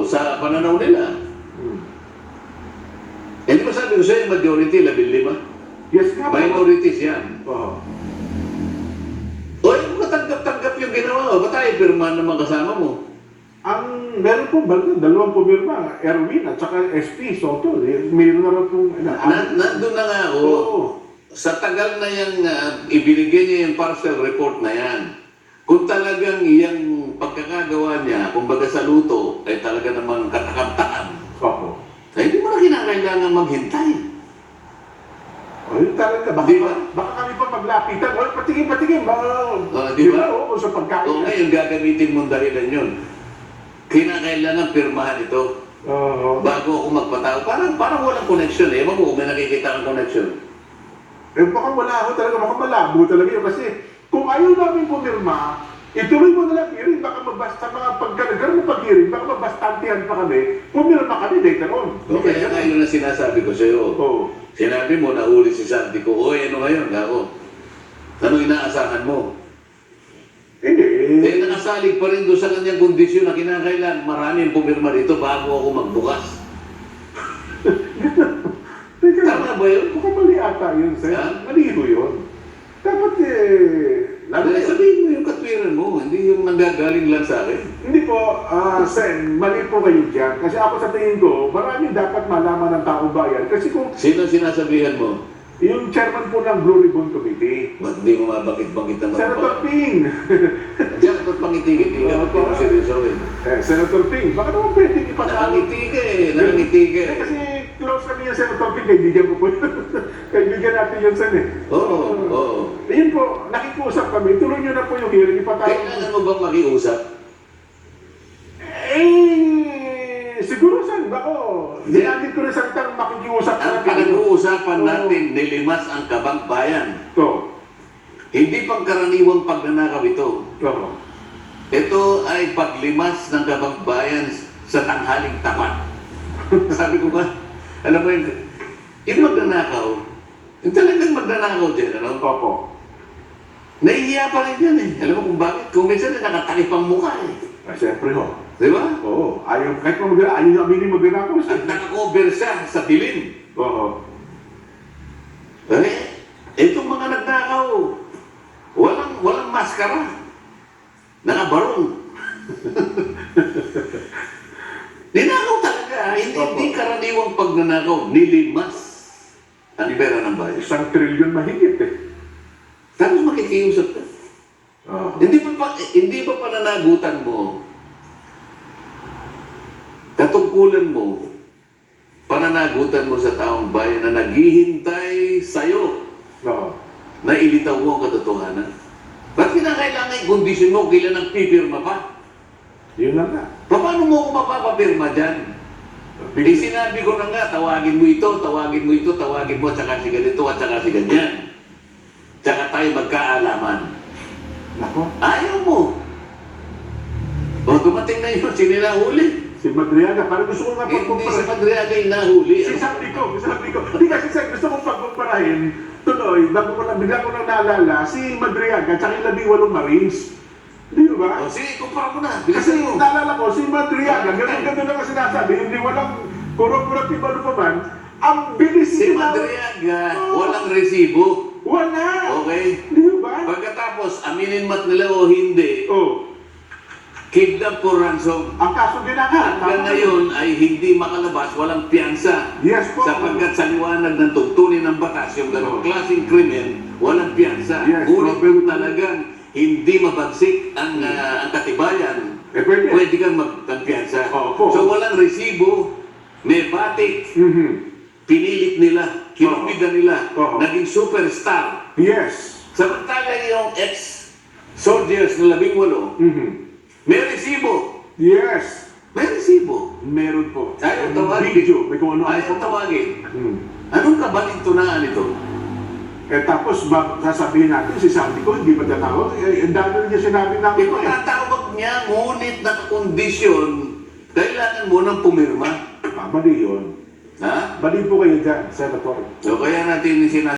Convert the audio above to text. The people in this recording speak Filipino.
sa pananaw nila. Eh, di ba sabi ko sa'yo, majority, 15? Yes nga. Minorities yan. Oo. O, yung matanggap-tanggap yung ginawa mo, ba't tayo pirmahan naman kasama mo? Meron po ba dalawang pumirma, Erwin at saka SP Soto. Mayroon na rin pong... Nandun na nga ako. Oo. Sa tagal na yung ibinigay niya yung partial report na yan, kung talagang yung pagkakagawa niya, kumbaga sa luto, ay talaga namang katakaptaan, Oo. ay hindi mo na kinakailangan maghintay. O, yun talaga. Baka, Di ba? baka kami pa maglapitan. O, patingin. Di ba? Oo, sa pagkain. O ngayon, gagamitin mong dahilan yun. Kinakailangan pirmahan ito Oo. bago ako magpatao. Parang walang connection eh. Ewan ko kung may nakikita ang connection. Eh, baka wala ako talaga. Baka malabo talaga yun. Kasi kung ayaw namin pumirma, ituloy mo na lang hearing. Baka mabasta mga pagkanagar mo pag-hearing, baka mabastantihan pa kami. Pumirma kami later on. O kaya nga yun ang sinasabi ko sa'yo. Oo. Sinabi mo, nahuli si Santi ko, oy, ano ngayon? Ako, ano inaasahan mo? Hindi. Eh, nakasalig pa rin doon sa kanyang kondisyon na kinakailan. Maraming pumirma dito bago ako magbukas. Teka, Tama ba yun? baka mali ata yun, sir. Ha? Mali ho yun. Dapat lalo Ano, sabihin mo yung katwiran mo, hindi yung nanggagaling lang sa akin. hindi po, Sen, mali po kayo dyan. Kasi ako sa tingin ko, maraming dapat malaman ng taong bayan. Kasi kung Sino sinasabihan mo? yung chairman po ng Blue Ribbon Committee, Ba't hindi mo mabakit-bakit naman Senator Ping. Diyan, ba't pangitigit-tigit? Oo, Hindi mo seryosohin. Senator Ping, baka naman pwede ipatawag. Nakangiti ka eh, nakangiti ka eh. Kasi close kami yung Senator Ping, kaibigan ko po yun. Kaibigan natin yun, Sen eh. Oo, oo. Ayun po, nakikusap kami, tuloy nyo na po yung hearing, ipatawag. Kailangan mo bang makiusap? Siguro Sen, bako, ginamit ko rin salitang makikiusap Ang na pinag-uusapan natin, nilimas ang kabang bayan. Ito. Hindi pangkaraniwang pagnanakaw ito. Oo. Ito ay paglimas ng kabang bayan sa tanghaling tapat. Sabi ko ba, alam mo yun, yung magnanakaw, yung talagang magnanakaw din, ano? Opo. Nahihiya pa rin yan eh. Alam mo kung bakit? Kung minsan nakatakip ang mukha eh. Siyempre ho. Di ba? Oo. Ayaw, kahit pa ayaw nyo aminin magnanakaw. At nakakover siya sa dilim. Oo. Eh, itong mga nagnakaw, walang maskara. Nakabarong. Ninakaw talaga. Hindi karaniwang pagnanakaw. Nilimas ang pera ng bayan. 1 trilyon mahigit eh. Tapos makikiusap ka. Oo. Hindi ba pananagutan mo, katungkulan mo, pananagutan mo sa taong bayan na naghihintay sa'yo Oo. na ilitaw mo ang katotohanan? Ba't kinakailangan yung kondisyon mo kailan ang pipirma pa? Yun lang nga. Paano mo ako mapapapirma dyan? Eh, sinabi ko na nga, tawagin mo ito, tawagin mo ito, tawagin mo, tsaka si ganito, at tsaka si ganyan. Tsaka tayo magkaalaman. Nako. Ayaw mo. O dumating na yun, sinilahuli. Si Madriaga, parang gusto ko nga Hindi si pagkumpara. Madriaga yung nahuli. Sabi ko. Hindi kasi Sen, gusto kong pagkumparahin. Tuloy, bigla ko nang naalala, si Madriaga, tsaka yung 18 Marines. Di ba? O sige, kumpara mo na. Kasi Bilisan mo. naalala ko, si Madriaga, ganun lang ang sinasabi, hindi walang corroborative ano pa man, ang bilis Si nila- Madriaga, walang resibo. Wala! Okay? Di ba? Pagkatapos, aminin mat nila o hindi, Oh, kidnap for ransom. ang kaso din na nga. Hanggang ngayon ay hindi makalabas, walang piyansa. Yes po. Sapagkat sa liwanag ng tungtunin ng batas, yung ganong klaseng krimen, walang piyansa. Yes, Ngunit Robert. kung talagang hindi mabagsik ang katibayan, Pwede. pwede kang magkampiyansa. Opo. So walang resibo, may batik, pinilit nila, kinupigan nila, Oo. naging superstar. Yes. Samantalang yung ex-soldiers na 18, may resibo. Yes. May resibo. Meron po. Ayaw tawagin. Video. May kung ano. Ayaw tawagin. Hmm. Anong kabalintunaan ito? Eh tapos sasabihin natin, si Santi ko hindi matatawag. Ang dami rin niya sinabi namin. Ipatatawag niya, ngunit nakakondisyon, kailangan mo nang pumirma. Mali yun. Ha? Mali po kayo dyan, Senator. So kaya natin